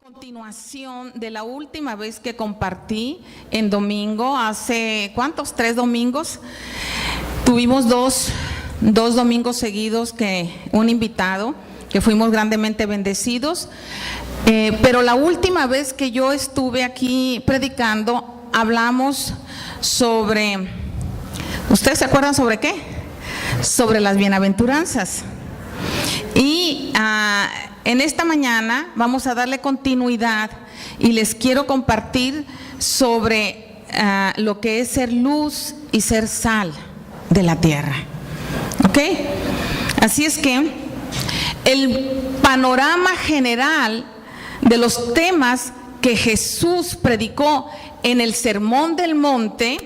Continuación de la última vez que compartí en domingo, hace ¿cuántos? 3 domingos. Tuvimos dos domingos seguidos que un invitado, que fuimos grandemente bendecidos. Pero la última vez que yo estuve aquí predicando, hablamos sobre, ¿ustedes se acuerdan sobre qué? Sobre las bienaventuranzas. Y en esta mañana vamos a darle continuidad y les quiero compartir sobre lo que es ser luz y ser sal de la tierra. ¿Ok? Así es que el panorama general de los temas que Jesús predicó en el Sermón del Monte,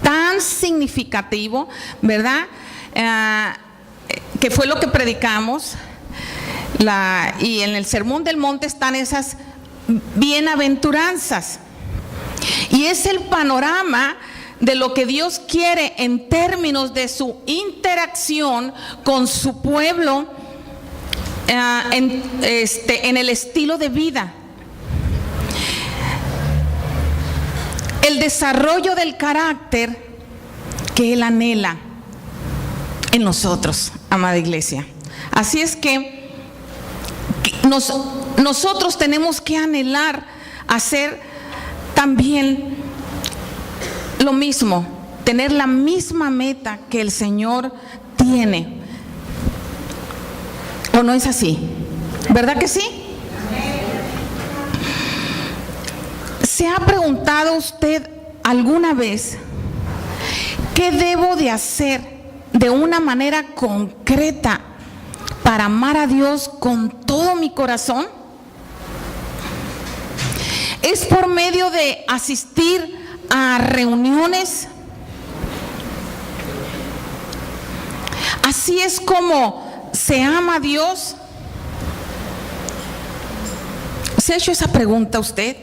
tan significativo, ¿verdad? Que fue lo que predicamos. Y en el Sermón del Monte están esas bienaventuranzas. Y es el panorama de lo que Dios quiere en términos de su interacción con su pueblo en el estilo de vida. El desarrollo del carácter que Él anhela en nosotros, amada iglesia. Así es que nosotros tenemos que anhelar hacer también lo mismo, tener la misma meta que el Señor tiene. ¿O no es así? ¿Verdad que sí? ¿Se ha preguntado usted alguna vez qué debo de hacer de una manera concreta para amar a Dios con todo mi corazón? ¿Es por medio de asistir a reuniones? ¿Así es como se ama a Dios? ¿Se ha hecho esa pregunta usted?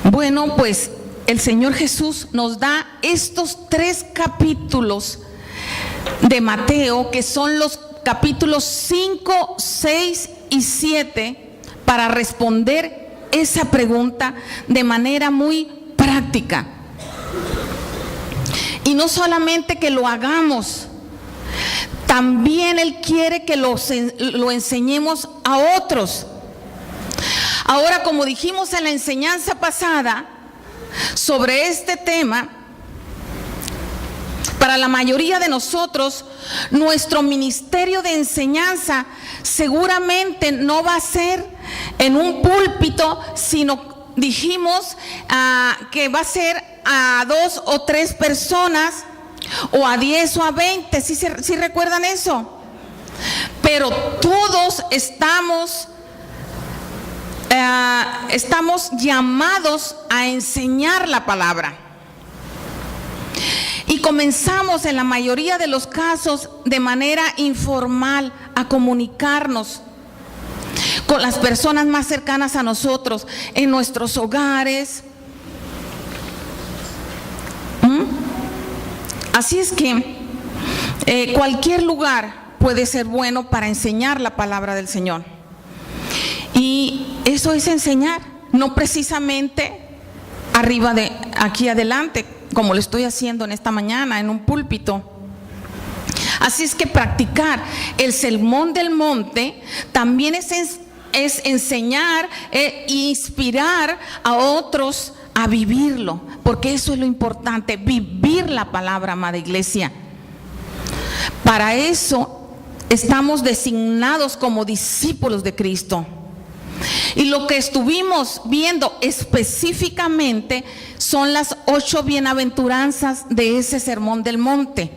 Bueno, pues el Señor Jesús nos da estos 3 capítulos de Mateo, que son los capítulos 5, 6 y 7, para responder esa pregunta de manera muy práctica. Y no solamente que lo hagamos, también Él quiere que lo enseñemos a otros. Ahora, como dijimos en la enseñanza pasada sobre este tema, para la mayoría de nosotros, nuestro ministerio de enseñanza seguramente no va a ser en un púlpito, sino dijimos que va a ser a 2 o 3 personas, o a 10 o a 20, ¿sí recuerdan eso? Pero todos estamos llamados a enseñar la palabra. Y comenzamos en la mayoría de los casos de manera informal a comunicarnos con las personas más cercanas a nosotros, en nuestros hogares. Así es que cualquier lugar puede ser bueno para enseñar la palabra del Señor. Y eso es enseñar, no precisamente arriba de aquí adelante, como lo estoy haciendo en esta mañana en un púlpito. Así es que practicar el Sermón del Monte también es enseñar e inspirar a otros a vivirlo, porque eso es lo importante, vivir la palabra, amada iglesia. Para eso estamos designados como discípulos de Cristo. Y lo que estuvimos viendo específicamente son las 8 bienaventuranzas de ese Sermón del Monte.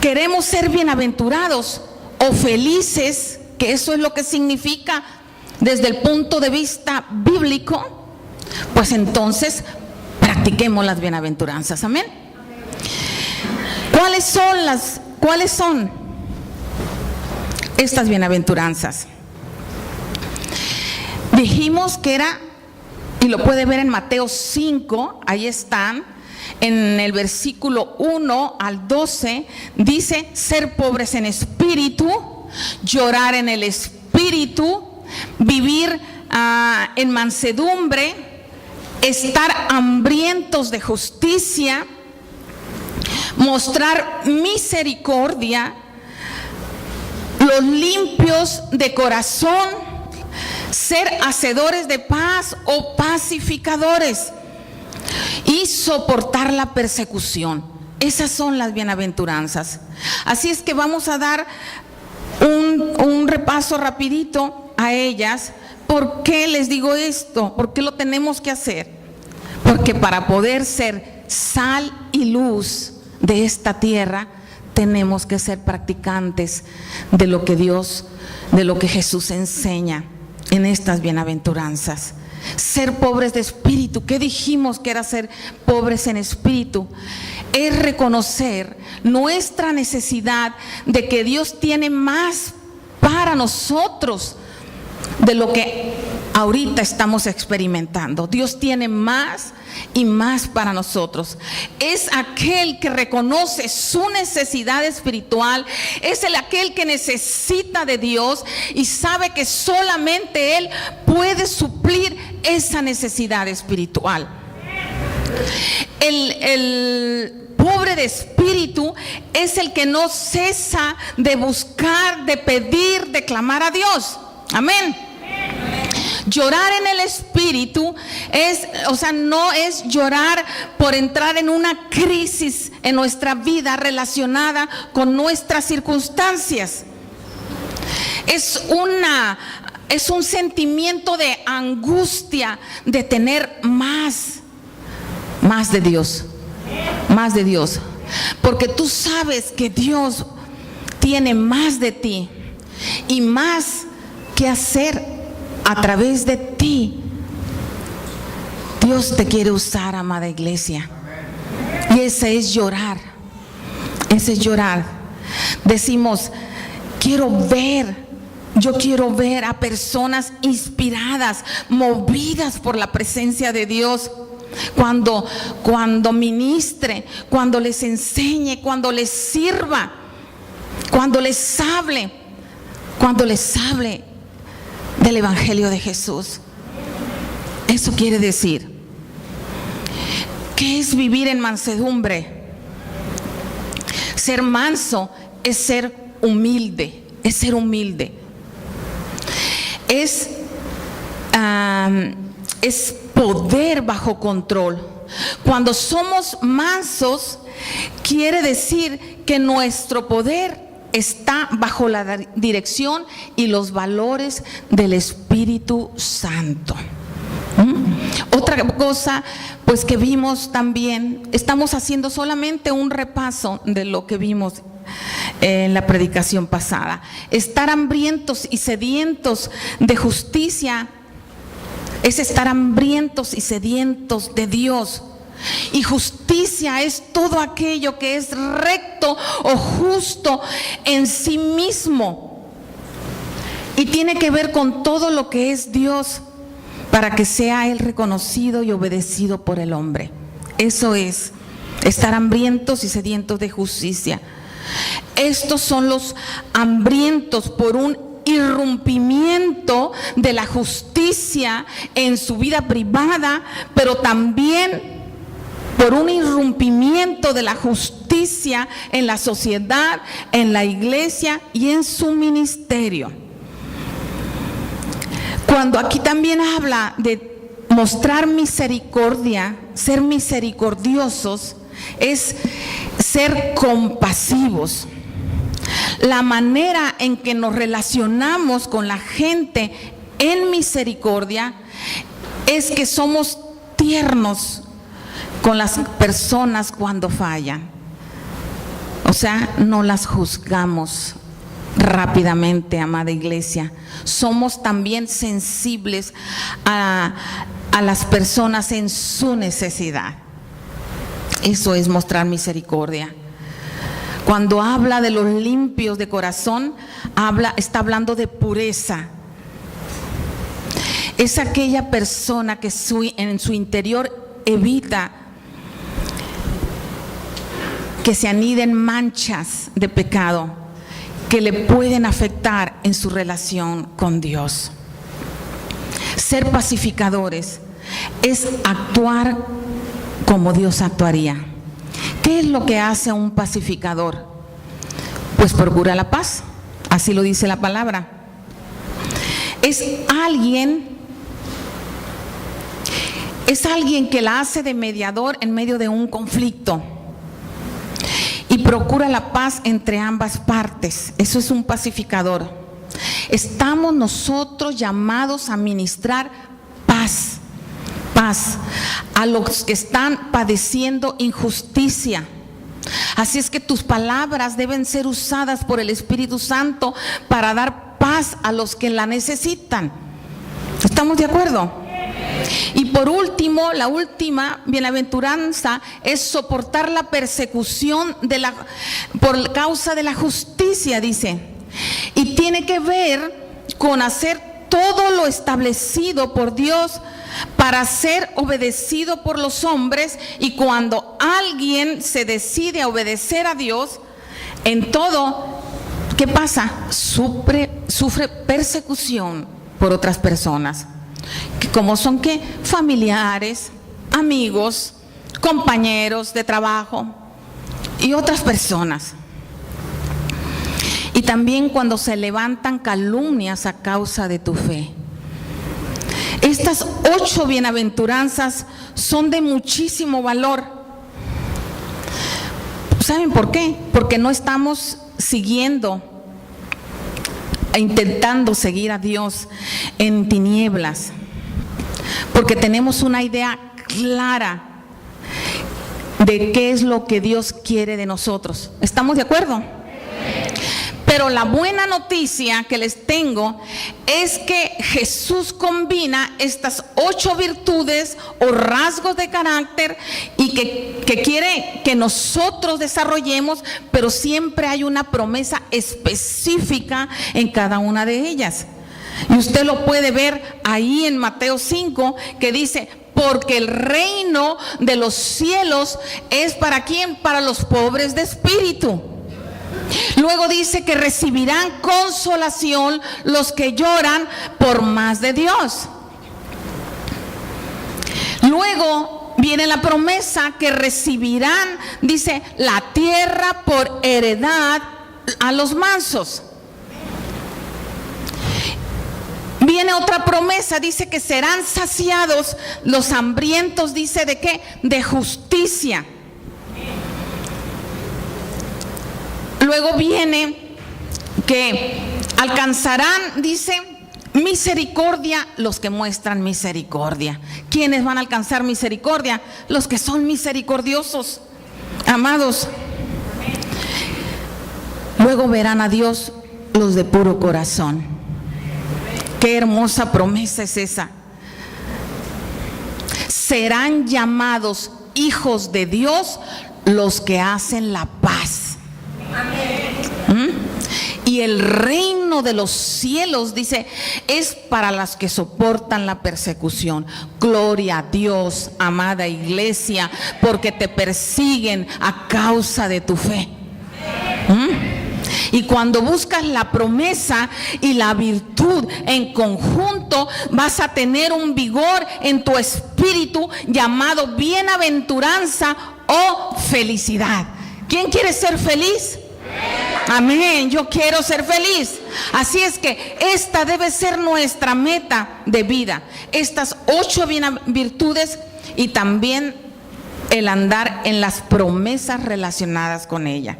Queremos ser bienaventurados o felices, que eso es lo que significa desde el punto de vista bíblico. Pues entonces practiquemos las bienaventuranzas. Amén. ¿Cuáles son estas bienaventuranzas? Dijimos que era, y lo puede ver en Mateo 5, ahí están, en el versículo 1 al 12, dice: ser pobres en espíritu, llorar en el espíritu, espíritu, vivir en mansedumbre, estar hambrientos de justicia, mostrar misericordia, los limpios de corazón, ser hacedores de paz o pacificadores y soportar la persecución. Esas son las bienaventuranzas. Así es que vamos a dar un repaso rapidito a ellas. ¿Por qué les digo esto? ¿Por qué lo tenemos que hacer? Porque para poder ser sal y luz de esta tierra, tenemos que ser practicantes de lo que Dios, de lo que Jesús enseña en estas bienaventuranzas. Ser pobres de espíritu, ¿qué dijimos que era ser pobres en espíritu? Es reconocer nuestra necesidad de que Dios tiene más para nosotros de lo que ahorita estamos experimentando. Dios tiene más y más para nosotros. Es aquel que reconoce su necesidad espiritual, es aquel que necesita de Dios y sabe que solamente Él puede suplir esa necesidad espiritual. El pobre de espíritu es el que no cesa de buscar, de pedir, de clamar a Dios. Amén. Llorar en el espíritu no es llorar por entrar en una crisis en nuestra vida relacionada con nuestras circunstancias. Es un sentimiento de angustia de tener más de Dios, más de Dios, porque tú sabes que Dios tiene más de ti y más que hacer a través de ti. Dios te quiere usar, amada iglesia. Y ese es llorar. Ese es llorar. Decimos, yo quiero ver a personas inspiradas, movidas por la presencia de Dios. Cuando ministre, cuando les enseñe, cuando les sirva, cuando les hable del Evangelio de Jesús. Eso quiere decir, ¿qué es vivir en mansedumbre? Ser manso es ser humilde, es ser humilde. Es poder bajo control. Cuando somos mansos, quiere decir que nuestro poder está bajo la dirección y los valores del Espíritu Santo. Otra cosa, pues, que vimos también, estamos haciendo solamente un repaso de lo que vimos en la predicación pasada. Estar hambrientos y sedientos de justicia es estar hambrientos y sedientos de Dios. Y justicia es todo aquello que es recto o justo en sí mismo y tiene que ver con todo lo que es Dios, para que sea Él reconocido y obedecido por el hombre. Eso es estar hambrientos y sedientos de justicia. Estos son los hambrientos por un irrumpimiento de la justicia en su vida privada, pero también por un irrumpimiento de la justicia en la sociedad, en la iglesia y en su ministerio. Cuando aquí también habla de mostrar misericordia, ser misericordiosos, es ser compasivos. La manera en que nos relacionamos con la gente en misericordia es que somos tiernos con las personas cuando fallan. O sea, no las juzgamos rápidamente, amada iglesia. Somos también sensibles a las personas en su necesidad. Eso es mostrar misericordia. Cuando habla de los limpios de corazón, está hablando de pureza. Es aquella persona que en su interior evita que se aniden manchas de pecado que le pueden afectar en su relación con Dios. Ser pacificadores es actuar como Dios actuaría. ¿Qué es lo que hace a un pacificador? Pues procura la paz, así lo dice la palabra. Es alguien que la hace de mediador en medio de un conflicto y procura la paz entre ambas partes. Eso es un pacificador. Estamos nosotros llamados a ministrar paz a los que están padeciendo injusticia. Así es que tus palabras deben ser usadas por el Espíritu Santo para dar paz a los que la necesitan. ¿Estamos de acuerdo? Y por último, la última bienaventuranza es soportar la persecución por causa de la justicia, dice. Y tiene que ver con hacer todo lo establecido por Dios para ser obedecido por los hombres. Y cuando alguien se decide a obedecer a Dios, en todo, ¿qué pasa? Sufre persecución por otras personas, como son ¿qué? Familiares, amigos, compañeros de trabajo y otras personas. Y también cuando se levantan calumnias a causa de tu fe. Estas 8 bienaventuranzas son de muchísimo valor. ¿Saben por qué? Porque no estamos intentando seguir a Dios en tinieblas, porque tenemos una idea clara de qué es lo que Dios quiere de nosotros. ¿Estamos de acuerdo? Pero la buena noticia que les tengo es que Jesús combina estas 8 virtudes o rasgos de carácter y que quiere que nosotros desarrollemos, pero siempre hay una promesa específica en cada una de ellas. Y usted lo puede ver ahí en Mateo 5, que dice: porque el reino de los cielos es ¿para quién? Para los pobres de espíritu. Luego dice que recibirán consolación los que lloran por más de Dios. Luego viene la promesa que recibirán, dice, la tierra por heredad a los mansos. Viene otra promesa, dice que serán saciados los hambrientos, dice, ¿de qué? De justicia. Luego viene que alcanzarán, dice, misericordia los que muestran misericordia. ¿Quiénes van a alcanzar misericordia? Los que son misericordiosos, amados. Luego verán a Dios los de puro corazón. Qué hermosa promesa es esa. Serán llamados hijos de Dios los que hacen la paz. Y el reino de los cielos, dice, es para las que soportan la persecución. Gloria a Dios, amada iglesia, porque te persiguen a causa de tu fe. Y cuando buscas la promesa y la virtud en conjunto, vas a tener un vigor en tu espíritu llamado bienaventuranza o felicidad. ¿Quién quiere ser feliz? Amén, yo quiero ser feliz. Así es que esta debe ser nuestra meta de vida. Estas 8 virtudes y también el andar en las promesas relacionadas con ella.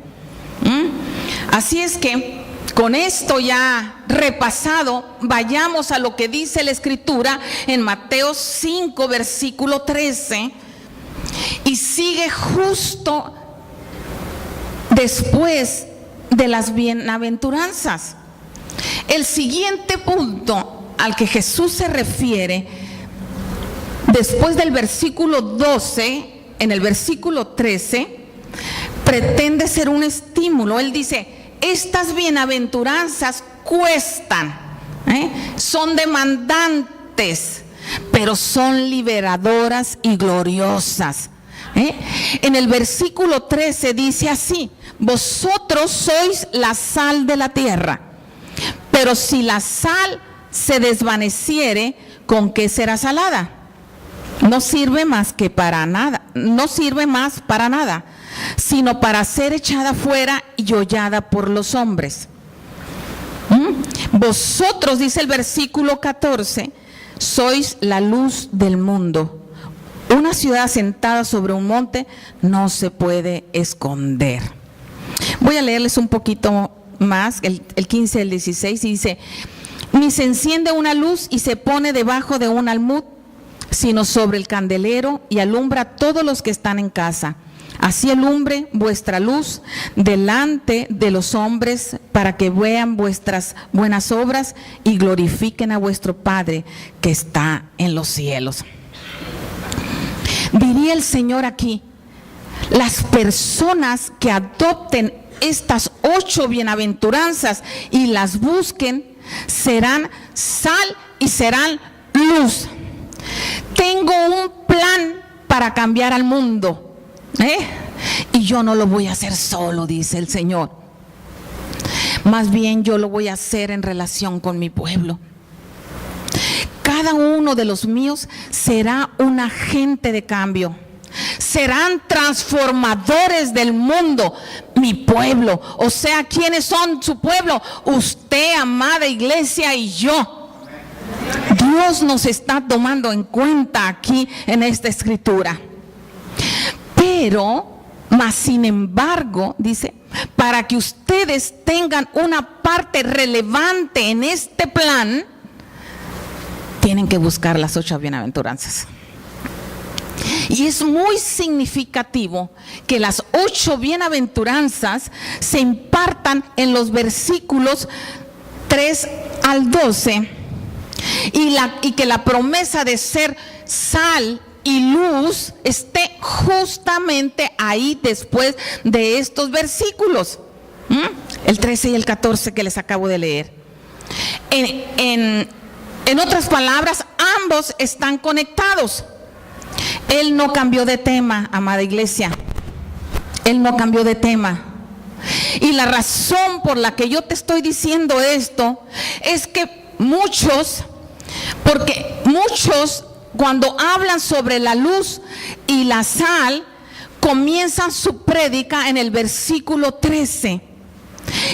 Así es que con esto ya repasado, vayamos a lo que dice la Escritura en Mateo 5, versículo 13, y sigue justo después de las bienaventuranzas. El siguiente punto al que Jesús se refiere, después del versículo 12, en el versículo 13, pretende ser un estímulo. Él dice: estas bienaventuranzas cuestan, son demandantes, pero son liberadoras y gloriosas. En el versículo 13 dice así: vosotros sois la sal de la tierra. Pero si la sal se desvaneciere, ¿con qué será salada? No sirve más para nada, sino para ser echada fuera y hollada por los hombres. Vosotros, dice el versículo 14, sois la luz del mundo. Una ciudad asentada sobre un monte no se puede esconder. Voy a leerles un poquito más, el 15 y el 16, y dice: ni se enciende una luz y se pone debajo de un almud, sino sobre el candelero, y alumbra a todos los que están en casa. Así alumbre vuestra luz delante de los hombres, para que vean vuestras buenas obras y glorifiquen a vuestro Padre que está en los cielos. Diría el Señor aquí: las personas que adopten estas 8 bienaventuranzas y las busquen, serán sal y serán luz. Tengo un plan para cambiar al mundo, y yo no lo voy a hacer solo, dice el Señor. Más bien yo lo voy a hacer en relación con mi pueblo. Cada uno de los míos será un agente de cambio. Serán transformadores del mundo, mi pueblo. O sea, ¿quiénes son su pueblo? Usted, amada iglesia, y yo. Dios nos está tomando en cuenta aquí en esta escritura. Pero, más sin embargo, dice, para que ustedes tengan una parte relevante en este plan, tienen que buscar las 8 bienaventuranzas. Y es muy significativo que las 8 bienaventuranzas se impartan en los versículos 3 al 12, y que la promesa de ser sal y luz esté justamente ahí después de estos versículos, el 13 y el 14 que les acabo de leer. En otras palabras, ambos están conectados. Él no cambió de tema, amada iglesia. Él no cambió de tema. Y la razón por la que yo te estoy diciendo esto es que muchos cuando hablan sobre la luz y la sal, comienzan su prédica en el versículo 13.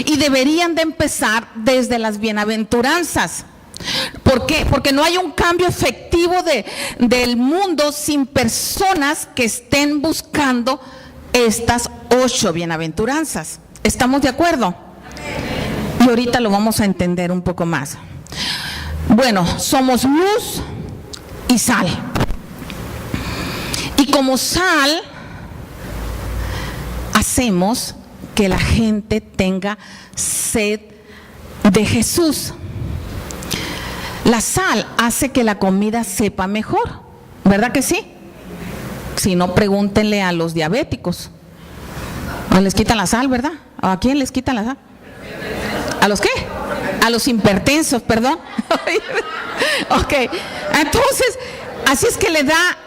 Y deberían de empezar desde las bienaventuranzas. ¿Por qué? Porque no hay un cambio efectivo del mundo sin personas que estén buscando estas 8 bienaventuranzas. ¿Estamos de acuerdo? Y ahorita lo vamos a entender un poco más. Bueno, somos luz y sal. Y como sal, hacemos que la gente tenga sed de Jesús. La sal hace que la comida sepa mejor, ¿verdad que sí? Si no, pregúntenle a los diabéticos. ¿O les quitan la sal, verdad? ¿A quién les quitan la sal? ¿A los qué? A los hipertensos, perdón. Ok, entonces, así es que le da,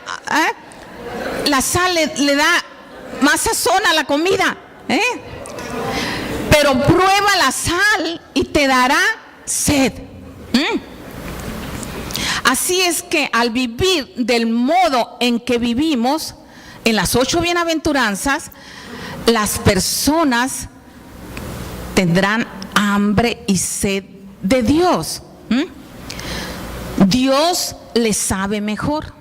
la sal le da más sazón a la comida, Pero prueba la sal y te dará sed. Así es que al vivir del modo en que vivimos, en las 8 bienaventuranzas, las personas tendrán hambre y sed de Dios. Dios les sabe mejor,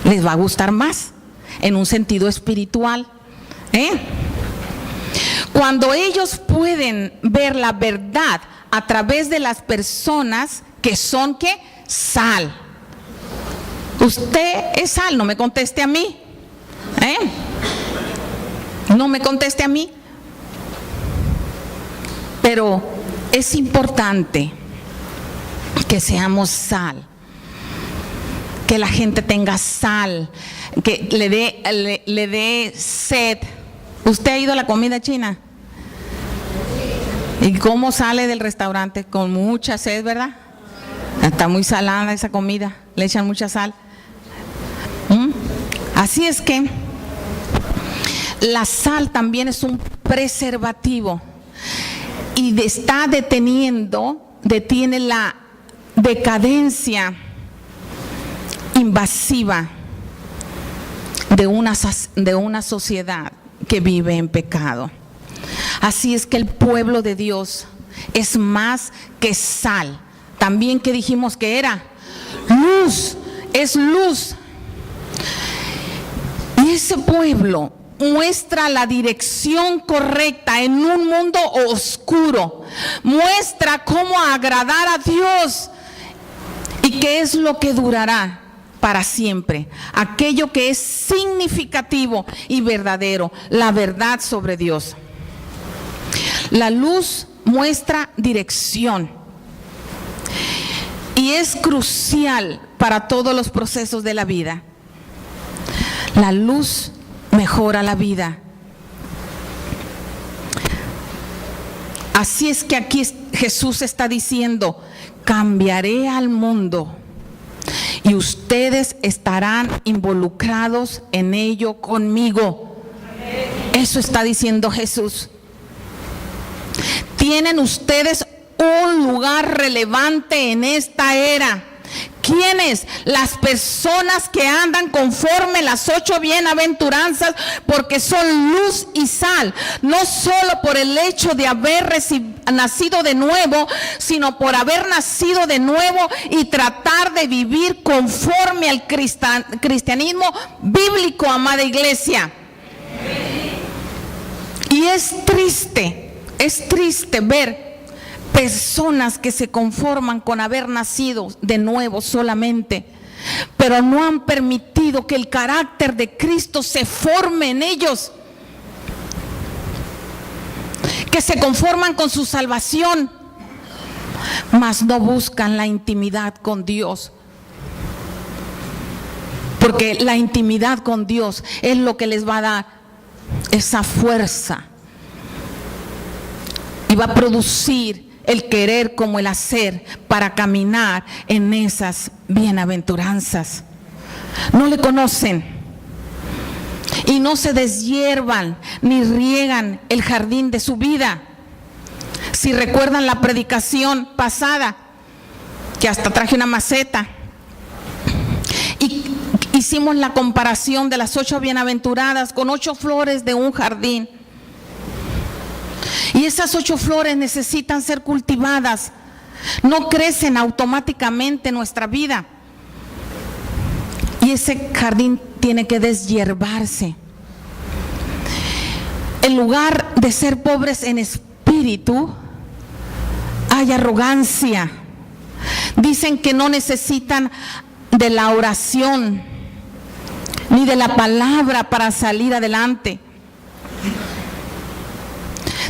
les va a gustar más en un sentido espiritual. Cuando ellos pueden ver la verdad a través de las personas que son ¿qué? Sal. Usted es sal, no me conteste a mí. No me conteste a mí. Pero es importante que seamos sal, que la gente tenga sal, que le dé sed. ¿Usted ha ido a la comida china? ¿Y cómo sale del restaurante? Con mucha sed, ¿verdad? Está muy salada esa comida, le echan mucha sal. Así es que la sal también es un preservativo y detiene la decadencia invasiva de una sociedad que vive en pecado. Así es que el pueblo de Dios es más que sal. También que dijimos que era luz, es luz. Y ese pueblo muestra la dirección correcta en un mundo oscuro. Muestra cómo agradar a Dios y qué es lo que durará para siempre. Aquello que es significativo y verdadero, la verdad sobre Dios. La luz muestra dirección y es crucial para todos los procesos de la vida. La luz mejora la vida. Así es que aquí Jesús está diciendo: cambiaré al mundo y ustedes estarán involucrados en ello conmigo. Eso está diciendo Jesús. Tienen ustedes un lugar relevante en esta era. ¿Quiénes? Las personas que andan conforme las 8 bienaventuranzas, porque son luz y sal, no solo por el hecho de haber nacido de nuevo, sino por haber nacido de nuevo y tratar de vivir conforme al cristianismo bíblico, amada iglesia. Y es triste ver personas que se conforman con haber nacido de nuevo solamente, pero no han permitido que el carácter de Cristo se forme en ellos, que se conforman con su salvación, mas no buscan la intimidad con Dios, porque la intimidad con Dios es lo que les va a dar esa fuerza y va a producir el querer como el hacer para caminar en esas bienaventuranzas. No le conocen y no se deshiervan ni riegan el jardín de su vida. Si recuerdan la predicación pasada, que hasta traje una maceta y hicimos la comparación de las 8 bienaventuradas con 8 flores de un jardín. Y esas 8 flores necesitan ser cultivadas. No crecen automáticamente en nuestra vida. Y ese jardín tiene que deshiervarse. En lugar de ser pobres en espíritu, hay arrogancia. Dicen que no necesitan de la oración ni de la palabra para salir adelante.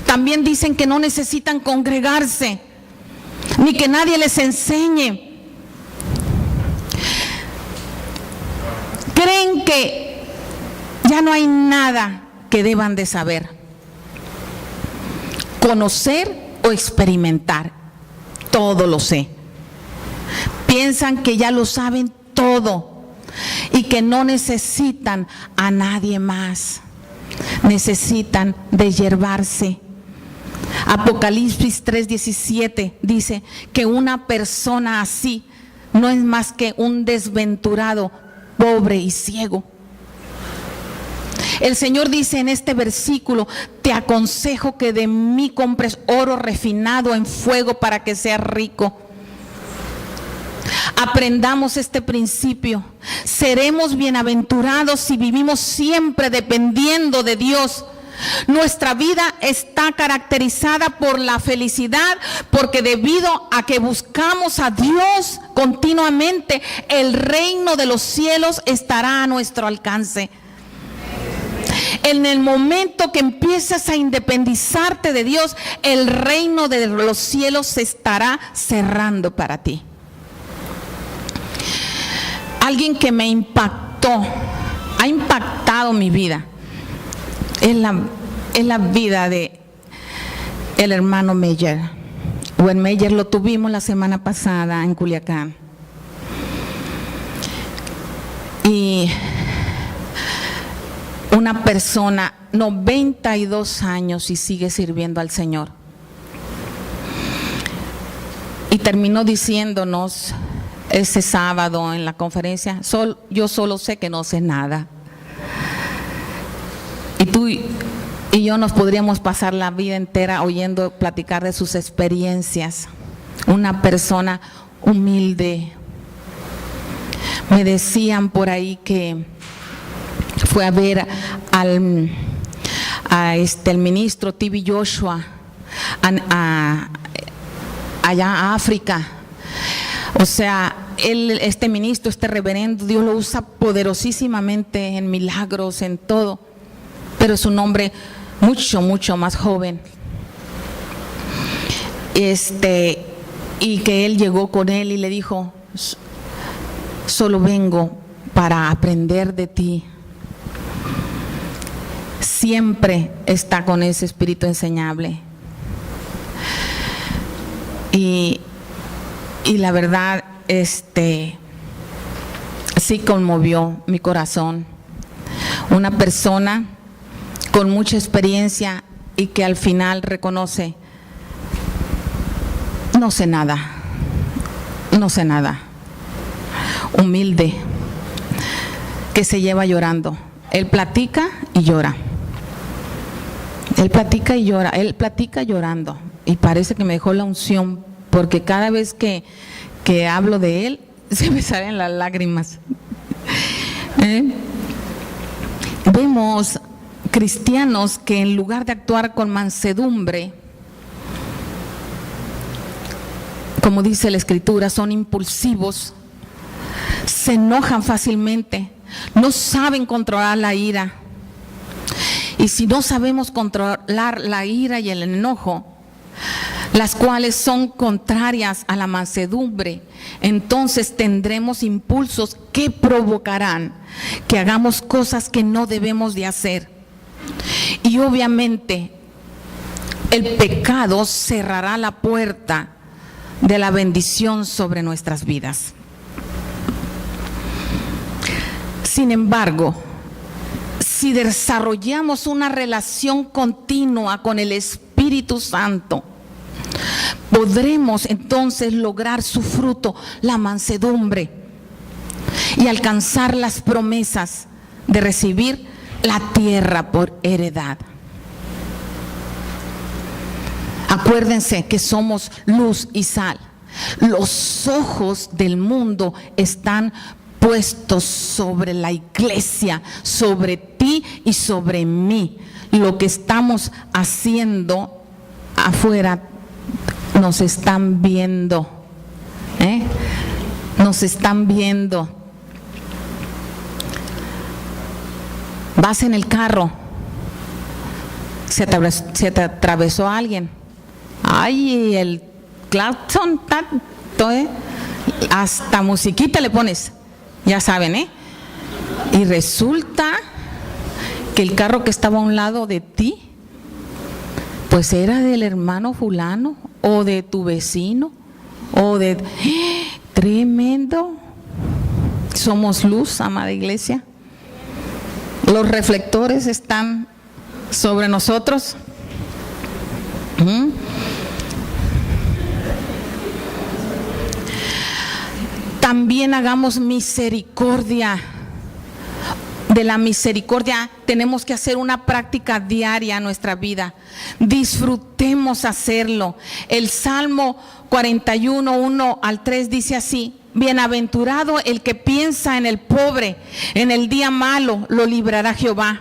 También dicen que no necesitan congregarse, ni que nadie les enseñe. Creen que ya no hay nada que deban de saber, conocer o experimentar. Todo lo sé. Piensan que ya lo saben todo y que no necesitan a nadie más. Necesitan deshiervarse. Apocalipsis 3:17 dice que una persona así no es más que un desventurado, pobre y ciego. El Señor dice en este versículo: te aconsejo que de mí compres oro refinado en fuego para que seas rico. Aprendamos este principio. Seremos bienaventurados si vivimos siempre dependiendo de Dios. Nuestra vida está caracterizada por la felicidad, porque debido a que buscamos a Dios continuamente, el reino de los cielos estará a nuestro alcance. En el momento que empiezas a independizarte de Dios, el reino de los cielos se estará cerrando para ti. Alguien que me impactó, ha impactado mi vida, es la vida de el hermano Meyer. Buen Meyer lo tuvimos la semana pasada en Culiacán. Y una persona 92 años y sigue sirviendo al Señor. Y terminó diciéndonos ese sábado en la conferencia: yo solo sé que no sé nada. Y tú y yo nos podríamos pasar la vida entera oyendo platicar de sus experiencias. Una persona humilde. Me decían por ahí que fue a ver al ministro T.B. Joshua allá a África. O sea, este ministro, este reverendo, Dios lo usa poderosísimamente en milagros, en todo, pero es un hombre mucho, mucho más joven. Y que él llegó con él y le dijo: solo vengo para aprender de ti. Siempre está con ese espíritu enseñable. Y la verdad, sí conmovió mi corazón. Una persona con mucha experiencia y que al final reconoce: no sé nada, no sé nada. Humilde, que se lleva llorando. Él platica y llora. Él platica y llora. Él platica llorando. Y parece que me dejó la unción, porque cada vez que hablo de él, se me salen las lágrimas. Vemos cristianos que en lugar de actuar con mansedumbre, como dice la Escritura, son impulsivos, se enojan fácilmente, no saben controlar la ira. Y si no sabemos controlar la ira y el enojo, las cuales son contrarias a la mansedumbre, entonces tendremos impulsos que provocarán que hagamos cosas que no debemos de hacer. Y obviamente el pecado cerrará la puerta de la bendición sobre nuestras vidas. Sin embargo, si desarrollamos una relación continua con el Espíritu Santo, podremos entonces lograr su fruto, la mansedumbre, y alcanzar las promesas de recibir la tierra por heredad. Acuérdense que somos luz y sal. Los ojos del mundo están puestos sobre la iglesia, sobre ti y sobre mí. Lo que estamos haciendo afuera, nos están viendo, nos están viendo. Vas en el carro, se te atravesó alguien, ay, el claxon, tanto, hasta musiquita le pones, ya saben, y resulta que el carro que estaba a un lado de ti, pues era del hermano fulano, o de tu vecino, o de... Tremendo. Somos luz, amada iglesia. Los reflectores están sobre nosotros. También hagamos misericordia. De la misericordia tenemos que hacer una práctica diaria en nuestra vida. Disfrutemos hacerlo. El Salmo 41, 1 al 3 dice así: bienaventurado el que piensa en el pobre, en el día malo lo librará Jehová.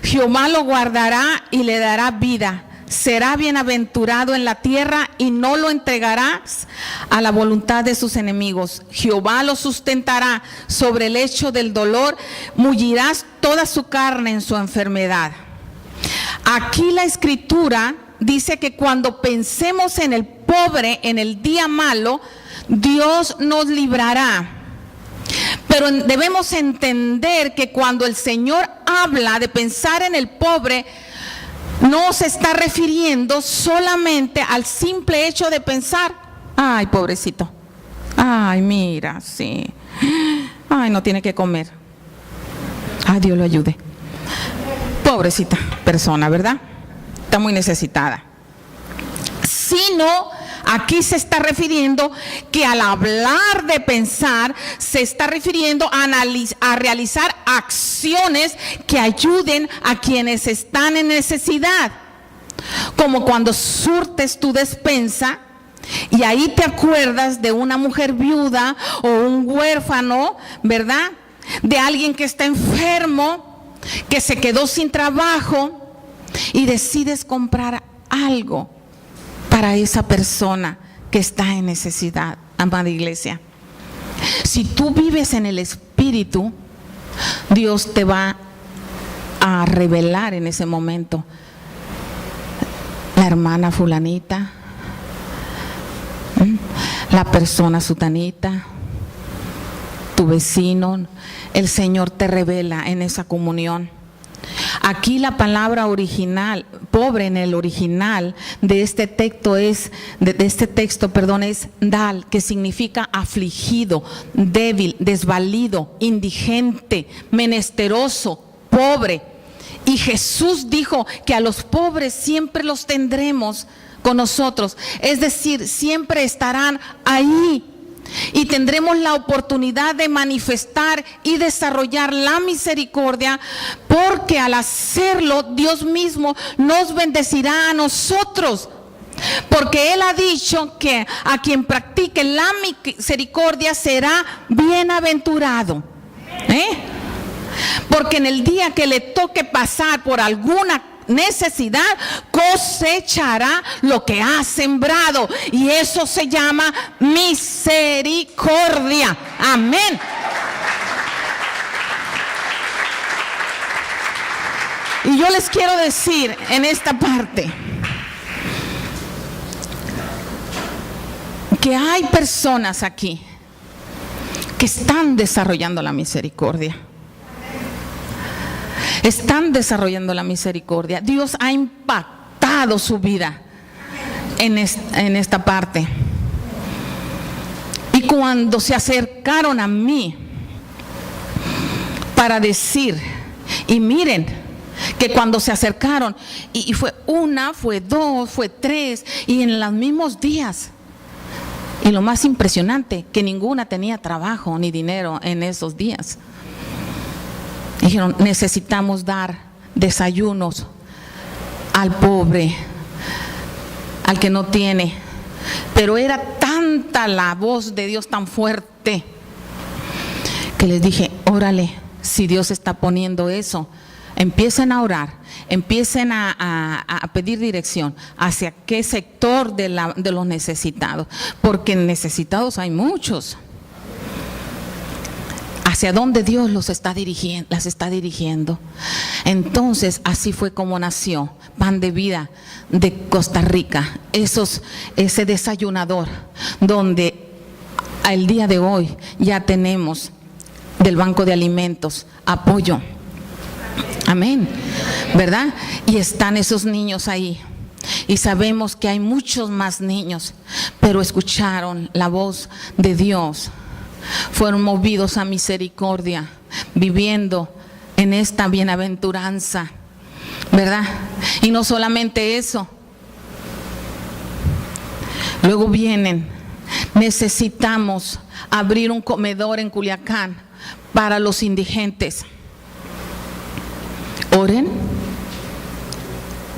Jehová lo guardará y le dará vida. Será bienaventurado en la tierra y no lo entregarás a la voluntad de sus enemigos. Jehová lo sustentará sobre el lecho del dolor, mullirás toda su carne en su enfermedad. Aquí la Escritura dice que cuando pensemos en el pobre, en el día malo, Dios nos librará. Pero debemos entender que cuando el Señor habla de pensar en el pobre, no se está refiriendo solamente al simple hecho de pensar: ay, pobrecito, ay, mira, sí, ay, no tiene que comer, ay, Dios lo ayude. Pobrecita persona, ¿verdad? Está muy necesitada. Sino, aquí se está refiriendo que al hablar de pensar, se está refiriendo a realizar acciones que ayuden a quienes están en necesidad. Como cuando surtes tu despensa y ahí te acuerdas de una mujer viuda o un huérfano, ¿verdad? De alguien que está enfermo, que se quedó sin trabajo y decides comprar algo para esa persona que está en necesidad, amada iglesia. Si tú vives en el Espíritu, Dios te va a revelar en ese momento. La hermana fulanita, la persona sutanita, tu vecino, el Señor te revela en esa comunión. Aquí la palabra original, pobre en el original de este texto es dal, que significa afligido, débil, desvalido, indigente, menesteroso, pobre. Y Jesús dijo que a los pobres siempre los tendremos con nosotros, es decir, siempre estarán ahí. Y tendremos la oportunidad de manifestar y desarrollar la misericordia, porque al hacerlo Dios mismo nos bendecirá a nosotros, porque Él ha dicho que a quien practique la misericordia será bienaventurado. Porque en el día que le toque pasar por alguna necesidad, cosechará lo que ha sembrado, y eso se llama misericordia. Amén. Y yo les quiero decir en esta parte que hay personas aquí que están desarrollando la misericordia. Están desarrollando la misericordia. Dios ha impactado su vida en esta parte. Y cuando se acercaron a mí para decir, y miren, que cuando se acercaron, y fue una, fue dos, fue tres, y en los mismos días. Y lo más impresionante, que ninguna tenía trabajo ni dinero en esos días. Dijeron, necesitamos dar desayunos al pobre, al que no tiene. Pero era tanta la voz de Dios tan fuerte que les dije, órale, si Dios está poniendo eso, empiecen a orar, empiecen a pedir dirección hacia qué sector de los necesitados, porque necesitados hay muchos. Hacia dónde Dios las está dirigiendo. Entonces, así fue como nació Pan de Vida de Costa Rica, ese desayunador, donde al día de hoy ya tenemos del Banco de Alimentos apoyo. Amén, ¿verdad? Y están esos niños ahí. Y sabemos que hay muchos más niños, pero escucharon la voz de Dios. Fueron movidos a misericordia, viviendo en esta bienaventuranza, ¿verdad? Y no solamente eso. Luego vienen, necesitamos abrir un comedor en Culiacán para los indigentes. Oren,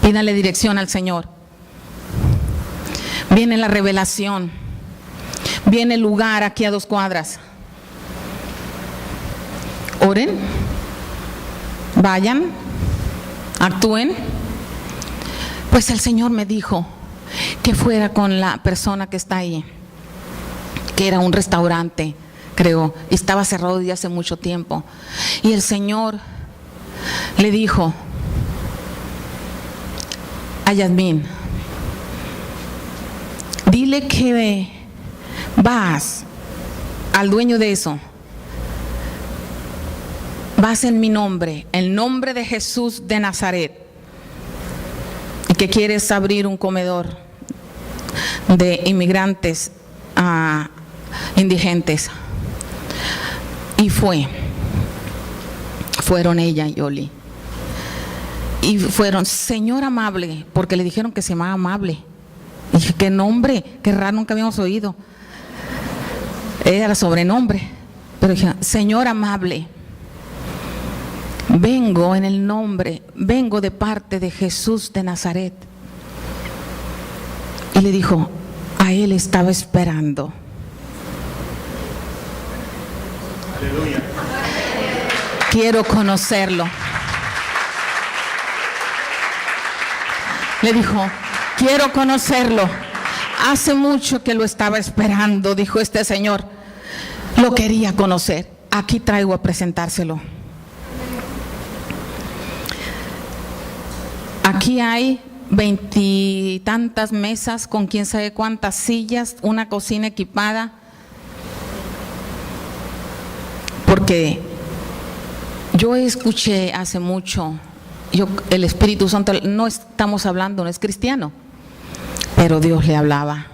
pídanle dirección al Señor. Viene la revelación. Viene el lugar aquí a 2 cuadras. Oren, vayan, actúen. Pues el Señor me dijo que fuera con la persona que está ahí, que era un restaurante, creo, y estaba cerrado desde hace mucho tiempo. Y el Señor le dijo a Yasmín, dile que vas al dueño de eso, vas en mi nombre, el nombre de Jesús de Nazaret, y que quieres abrir un comedor de inmigrantes indigentes. Y fueron ella y Oli. Y fueron, señor amable, porque le dijeron que se llamaba Amable. Y dije, qué nombre, qué raro, nunca habíamos oído. Era sobrenombre. Pero dije, señor amable, vengo en el nombre, vengo de parte de Jesús de Nazaret. Y le dijo, a él estaba esperando. Aleluya. Quiero conocerlo. Le dijo, quiero conocerlo. Hace mucho que lo estaba esperando, dijo este señor. Lo quería conocer. Aquí traigo a presentárselo. Aquí hay 20 y tantas mesas con quién sabe cuántas sillas, una cocina equipada. Porque yo escuché hace mucho, el Espíritu Santo, no estamos hablando, no es cristiano, pero Dios le hablaba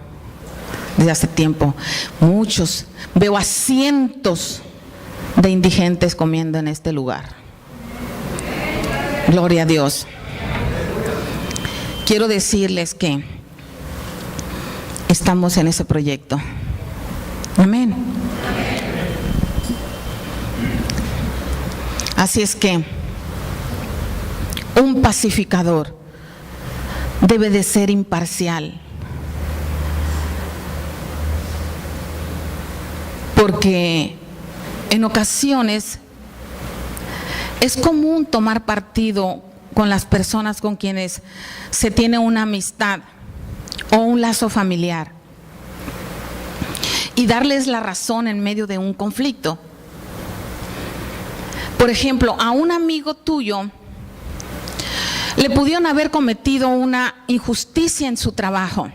desde hace tiempo. Muchos, veo a cientos de indigentes comiendo en este lugar. Gloria a Dios. Quiero decirles que estamos en ese proyecto. Amén. Así es que un pacificador debe de ser imparcial, porque en ocasiones es común tomar partido con las personas con quienes se tiene una amistad o un lazo familiar y darles la razón en medio de un conflicto. Por ejemplo, a un amigo tuyo le pudieron haber cometido una injusticia en su trabajo.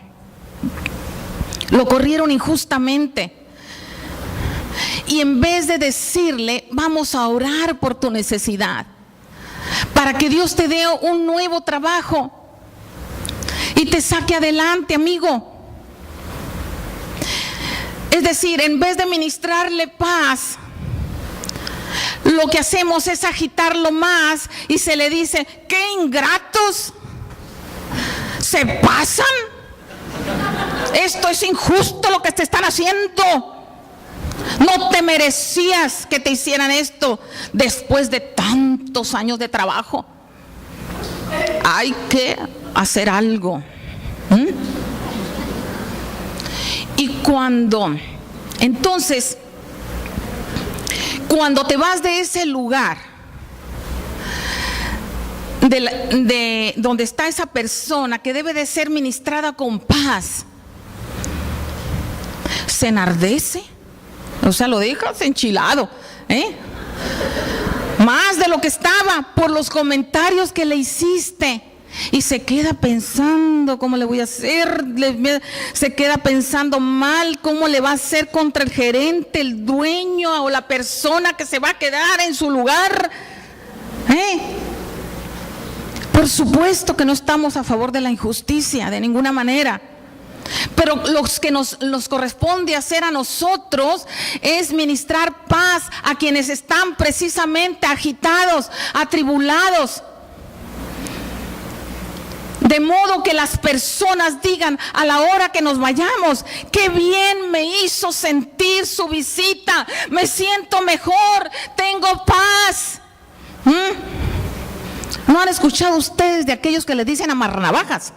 Lo corrieron injustamente. Y en vez de decirle, vamos a orar por tu necesidad, para que Dios te dé un nuevo trabajo y te saque adelante, amigo. Es decir, en vez de ministrarle paz, lo que hacemos es agitarlo más y se le dice, ¡qué ingratos! ¡Se pasan! Esto es injusto lo que te están haciendo. No te merecías que te hicieran esto después de tantos años de trabajo. Hay que hacer algo. Y cuando te vas de ese lugar, de donde está esa persona que debe de ser ministrada con paz, se enardece, o sea, lo dejas enchilado, más de lo que estaba por los comentarios que le hiciste. Y se queda pensando, ¿cómo le voy a hacer? Se queda pensando mal, ¿cómo le va a hacer contra el gerente, el dueño o la persona que se va a quedar en su lugar? Por supuesto que no estamos a favor de la injusticia, de ninguna manera. Pero lo que nos corresponde hacer a nosotros es ministrar paz a quienes están precisamente agitados, atribulados. De modo que las personas digan a la hora que nos vayamos, qué bien me hizo sentir su visita, me siento mejor, tengo paz. ¿No han escuchado ustedes de aquellos que les dicen amarranavajas?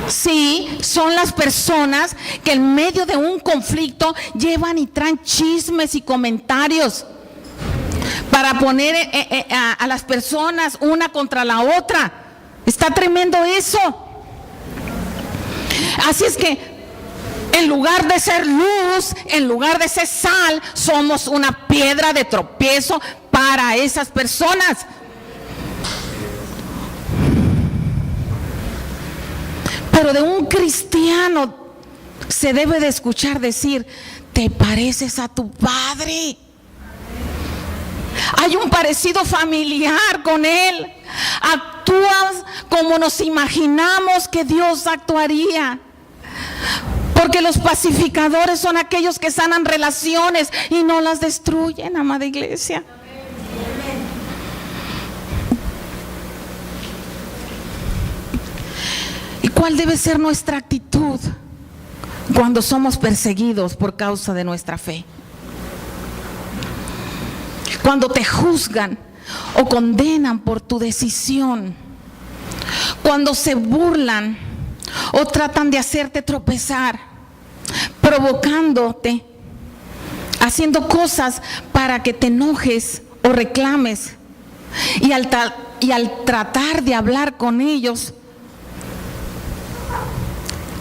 Sí, son las personas que en medio de un conflicto llevan y traen chismes y comentarios para poner a las personas una contra la otra. Está tremendo eso. Así es que en lugar de ser luz, en lugar de ser sal, somos una piedra de tropiezo para esas personas. Pero de un cristiano se debe de escuchar decir, te pareces a tu padre. Hay un parecido familiar con él. Actúas como nos imaginamos que Dios actuaría. Porque los pacificadores son aquellos que sanan relaciones y no las destruyen, amada iglesia. ¿Cuál debe ser nuestra actitud cuando somos perseguidos por causa de nuestra fe? Cuando te juzgan o condenan por tu decisión, cuando se burlan o tratan de hacerte tropezar, provocándote, haciendo cosas para que te enojes o reclames, y al tratar de hablar con ellos,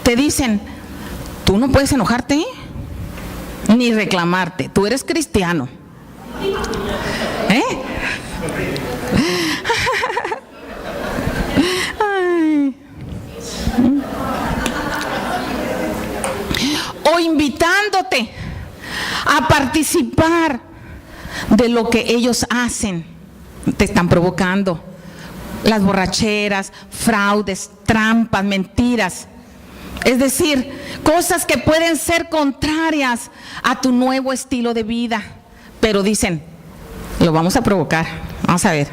te dicen: tú no puedes enojarte ni reclamarte, tú eres cristiano. Ay. O invitándote a participar de lo que ellos hacen. Te están provocando. Las borracheras, fraudes, trampas, mentiras. Es decir, cosas que pueden ser contrarias a tu nuevo estilo de vida. Pero dicen: lo vamos a provocar, vamos a ver.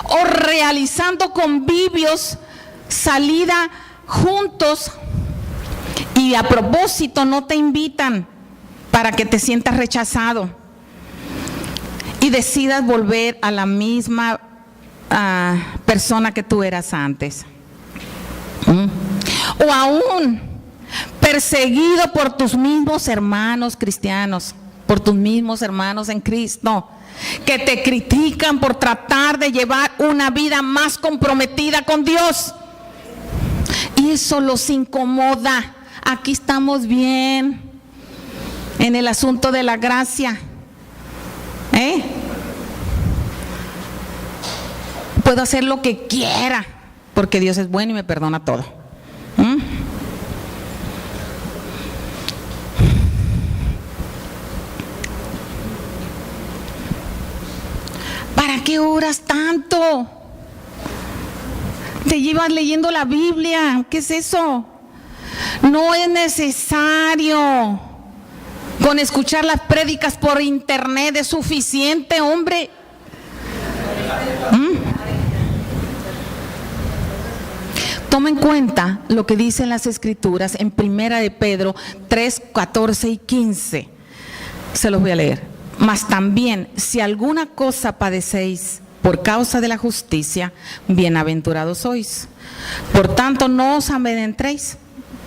O realizando convivios, salida juntos, y a propósito no te invitan para que te sientas rechazado y decidas volver a la misma persona que tú eras antes. O aún perseguido por tus mismos hermanos cristianos, por tus mismos hermanos en Cristo, que te critican por tratar de llevar una vida más comprometida con Dios. Y eso los incomoda. Aquí estamos bien en el asunto de la gracia. Puedo hacer lo que quiera porque Dios es bueno y me perdona todo. ¿Para qué oras tanto? Te llevas leyendo la Biblia. ¿Qué es eso? No es necesario. Con escuchar las prédicas por internet es suficiente, hombre. Toma en cuenta lo que dicen las Escrituras en 1 de Pedro 3, 14 y 15. Se los voy a leer. Mas también, si alguna cosa padecéis por causa de la justicia, bienaventurados sois. Por tanto, no os amedrentéis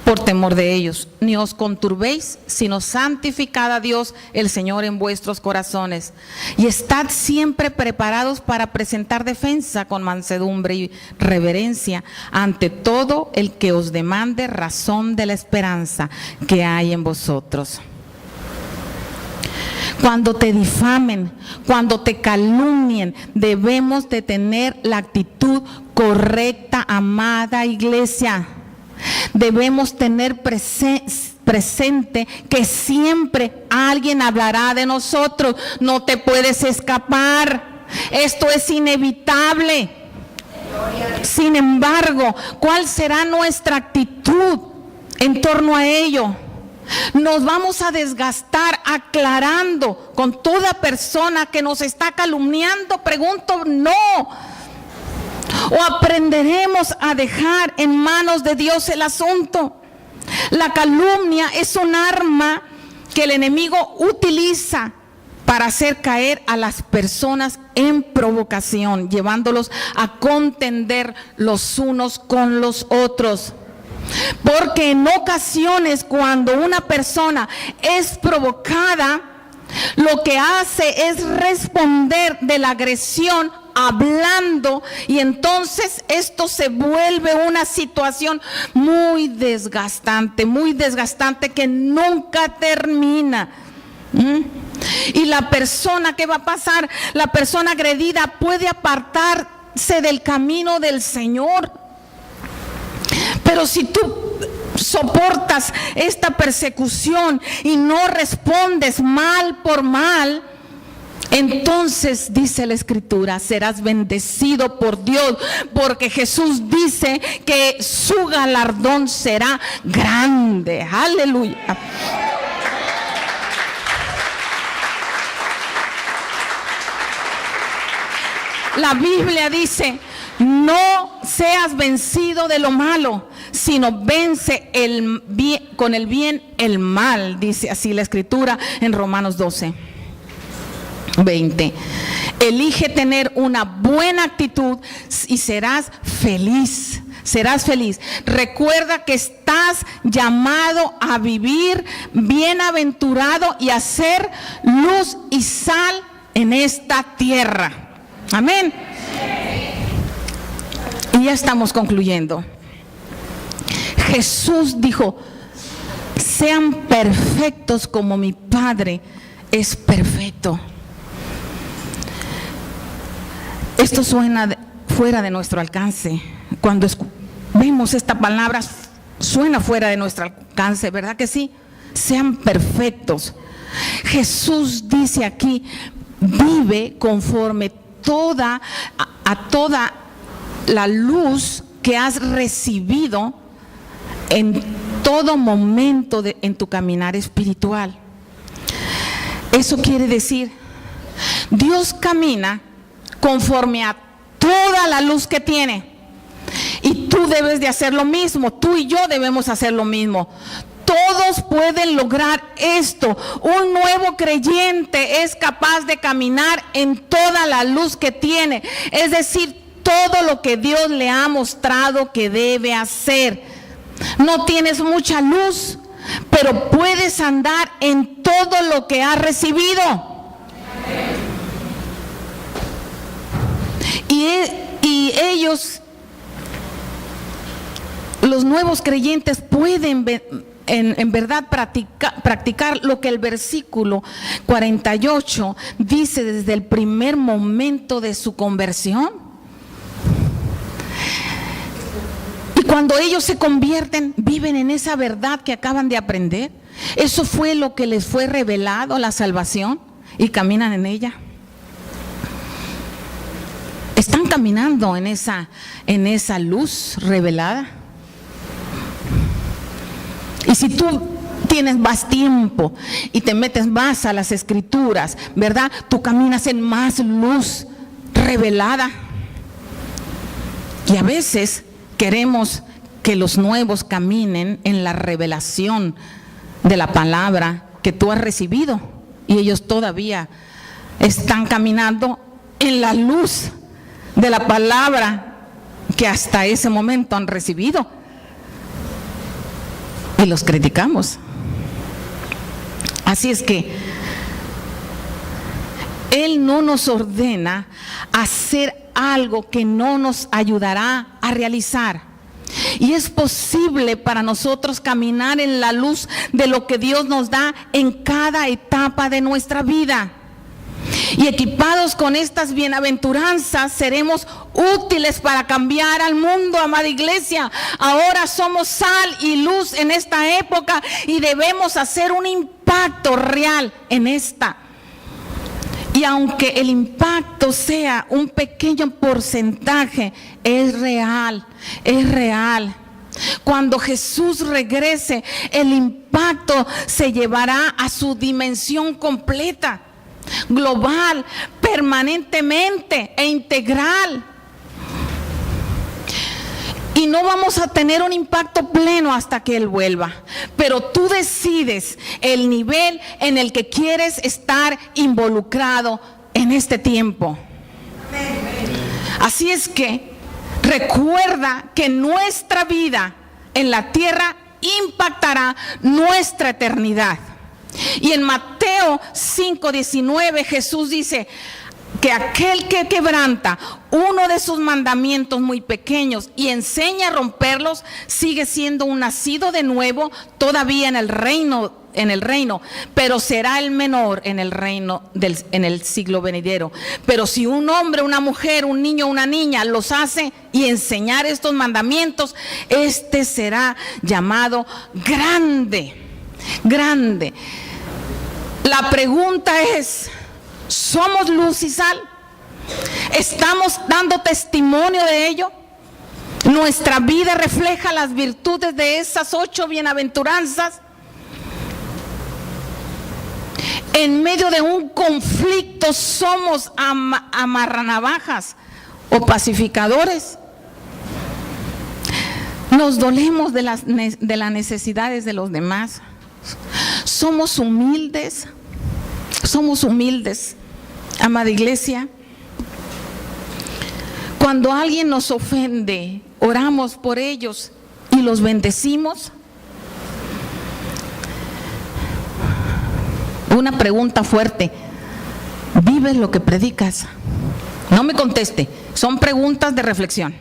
por temor de ellos, ni os conturbéis, sino santificad a Dios el Señor en vuestros corazones, y estad siempre preparados para presentar defensa con mansedumbre y reverencia ante todo el que os demande razón de la esperanza que hay en vosotros. Cuando te difamen, cuando te calumnien, debemos de tener la actitud correcta, amada iglesia. Debemos tener presente que siempre alguien hablará de nosotros. No te puedes escapar. Esto es inevitable. Sin embargo, ¿cuál será nuestra actitud en torno a ello? Nos vamos a desgastar aclarando con toda persona que nos está calumniando. Pregunto, no. ¿O aprenderemos a dejar en manos de Dios el asunto? La calumnia es un arma que el enemigo utiliza para hacer caer a las personas en provocación, llevándolos a contender los unos con los otros. Porque en ocasiones, cuando una persona es provocada, lo que hace es responder de la agresión hablando, y entonces esto se vuelve una situación muy desgastante que nunca termina. Y la persona, ¿qué va a pasar? La persona agredida puede apartarse del camino del Señor. Pero si tú soportas esta persecución y no respondes mal por mal, entonces, dice la Escritura, serás bendecido por Dios, porque Jesús dice que su galardón será grande. Aleluya. La Biblia dice: no seas vencido de lo malo, sino vence con el bien el mal, dice así la Escritura en Romanos 12:20. Elige tener una buena actitud y serás feliz. Serás feliz. Recuerda que estás llamado a vivir bienaventurado y a ser luz y sal en esta tierra. Amén. Y ya estamos concluyendo. Jesús dijo: sean perfectos como mi Padre es perfecto. Esto suena fuera de nuestro alcance. Cuando vemos esta palabra, suena fuera de nuestro alcance, ¿verdad que sí? Sean perfectos. Jesús dice aquí: vive conforme a toda la luz que has recibido en todo momento en tu caminar espiritual. Eso quiere decir, Dios camina conforme a toda la luz que tiene. Y tú debes de hacer lo mismo, tú y yo debemos hacer lo mismo. Todos pueden lograr esto. Un nuevo creyente es capaz de caminar en toda la luz que tiene. Es decir, todo lo que Dios le ha mostrado que debe hacer. No tienes mucha luz, pero puedes andar en todo lo que has recibido. Y ellos, los nuevos creyentes, pueden en verdad practicar lo que el versículo 48 dice desde el primer momento de su conversión. Y cuando ellos se convierten, viven en esa verdad que acaban de aprender. Eso fue lo que les fue revelado, la salvación, y caminan en ella. Están caminando en esa luz revelada. Y si tú tienes más tiempo y te metes más a las Escrituras, ¿verdad? Tú caminas en más luz revelada. Y a veces queremos que los nuevos caminen en la revelación de la palabra que tú has recibido, y ellos todavía están caminando en la luz de la palabra que hasta ese momento han recibido, y los criticamos. Así es que Él no nos ordena hacer algo que no nos ayudará a realizar. Y es posible para nosotros caminar en la luz de lo que Dios nos da en cada etapa de nuestra vida. Y equipados con estas bienaventuranzas, seremos útiles para cambiar al mundo, amada iglesia. Ahora somos sal y luz en esta época y debemos hacer un impacto real en esta. Y aunque el impacto sea un pequeño porcentaje, es real, es real. Cuando Jesús regrese, el impacto se llevará a su dimensión completa, global, permanentemente e integral. Y no vamos a tener un impacto pleno hasta que Él vuelva. Pero tú decides el nivel en el que quieres estar involucrado en este tiempo. Así es que recuerda que nuestra vida en la tierra impactará nuestra eternidad. Y en Mateo 5:19 Jesús dice que aquel que quebranta uno de sus mandamientos muy pequeños y enseña a romperlos, sigue siendo un nacido de nuevo todavía en el reino, pero será el menor en el reino en el siglo venidero. Pero si un hombre, una mujer, un niño, una niña los hace y enseñar estos mandamientos, este será llamado grande, grande. La pregunta es: ¿somos luz y sal? ¿Estamos dando testimonio de ello? ¿Nuestra vida refleja las virtudes de esas 8 bienaventuranzas? En medio de un conflicto, ¿somos amarranavajas o pacificadores? Nos dolemos de las necesidades de los demás. Somos humildes, amada iglesia. Cuando alguien nos ofende, oramos por ellos y los bendecimos. Una pregunta fuerte: ¿vives lo que predicas? No me conteste, son preguntas de reflexión,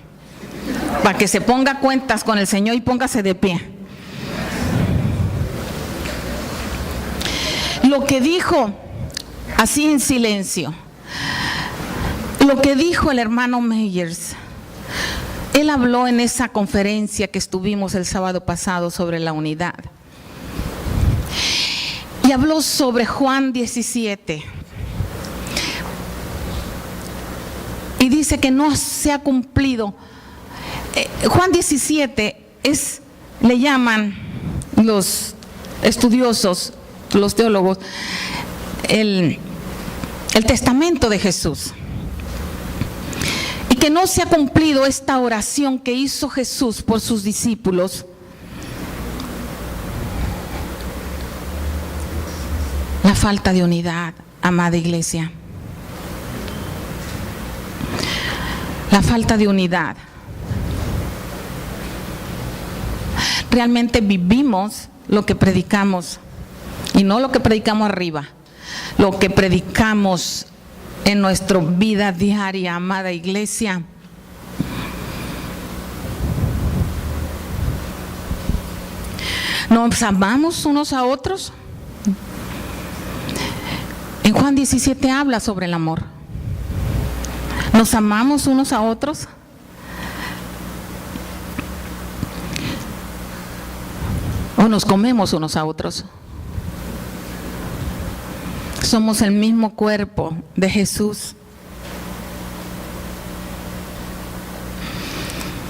para que se ponga cuentas con el Señor y póngase de pie. Lo que dijo, así en silencio, lo que dijo el hermano Meyers, él habló en esa conferencia que estuvimos el sábado pasado sobre la unidad. Y habló sobre Juan 17. Y dice que no se ha cumplido. Juan 17 le llaman los estudiosos, los teólogos, el testamento de Jesús. Y que no se ha cumplido esta oración que hizo Jesús por sus discípulos. La falta de unidad, amada iglesia. La falta de unidad. Realmente vivimos lo que predicamos, y no lo que predicamos arriba, lo que predicamos en nuestra vida diaria, amada iglesia. ¿Nos amamos unos a otros? En Juan 17 habla sobre el amor. ¿Nos amamos unos a otros? ¿O nos comemos unos a otros? Somos el mismo cuerpo de Jesús.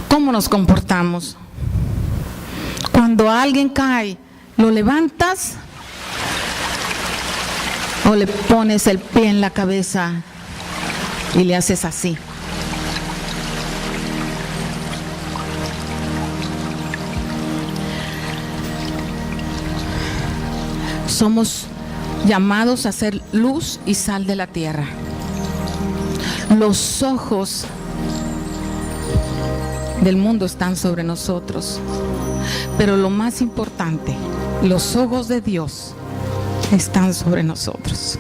¿Cómo nos comportamos? Cuando alguien cae, ¿lo levantas o le pones el pie en la cabeza y le haces así? Somos llamados a ser luz y sal de la tierra. Los ojos del mundo están sobre nosotros, pero lo más importante, los ojos de Dios están sobre nosotros.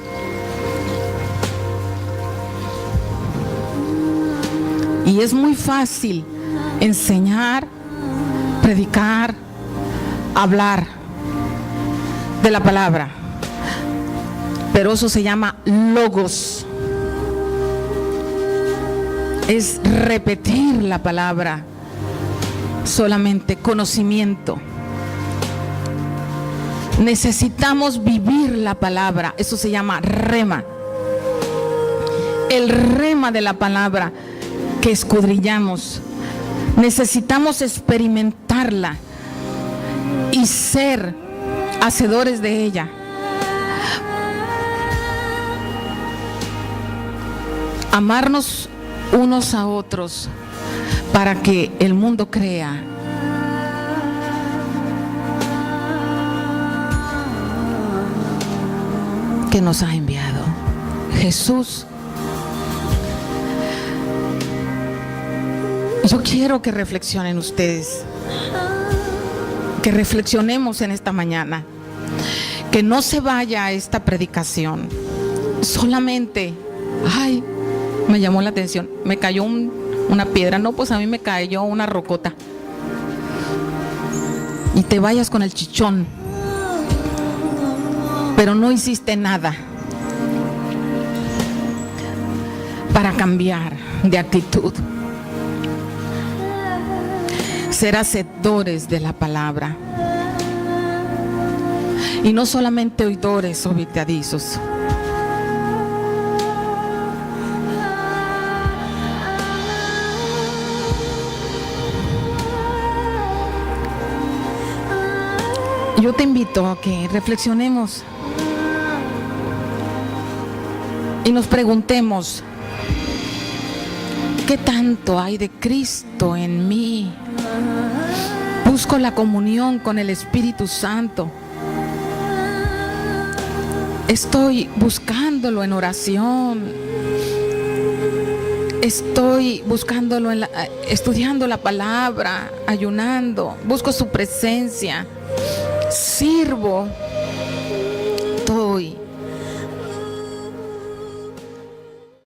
Y es muy fácil enseñar, predicar, hablar de la palabra, pero eso se llama logos. Es repetir la palabra, solamente conocimiento. Necesitamos vivir la palabra, eso se llama rema. El rema de la palabra que escudriñamos. Necesitamos experimentarla y ser hacedores de ella. Amarnos unos a otros para que el mundo crea que nos ha enviado Jesús. Yo quiero que reflexionen ustedes, que reflexionemos en esta mañana, que no se vaya esta predicación solamente, ay, me llamó la atención, me cayó una piedra. No, pues a mí me cayó una rocota. Y te vayas con el chichón, pero no hiciste nada para cambiar de actitud. Ser hacedores de la palabra y no solamente oidores olvidadizos. Yo te invito a que reflexionemos y nos preguntemos: ¿qué tanto hay de Cristo en mí? Busco la comunión con el Espíritu Santo. Estoy buscándolo en oración. Estoy buscándolo estudiando la palabra, ayunando. Busco su presencia. Sirvo.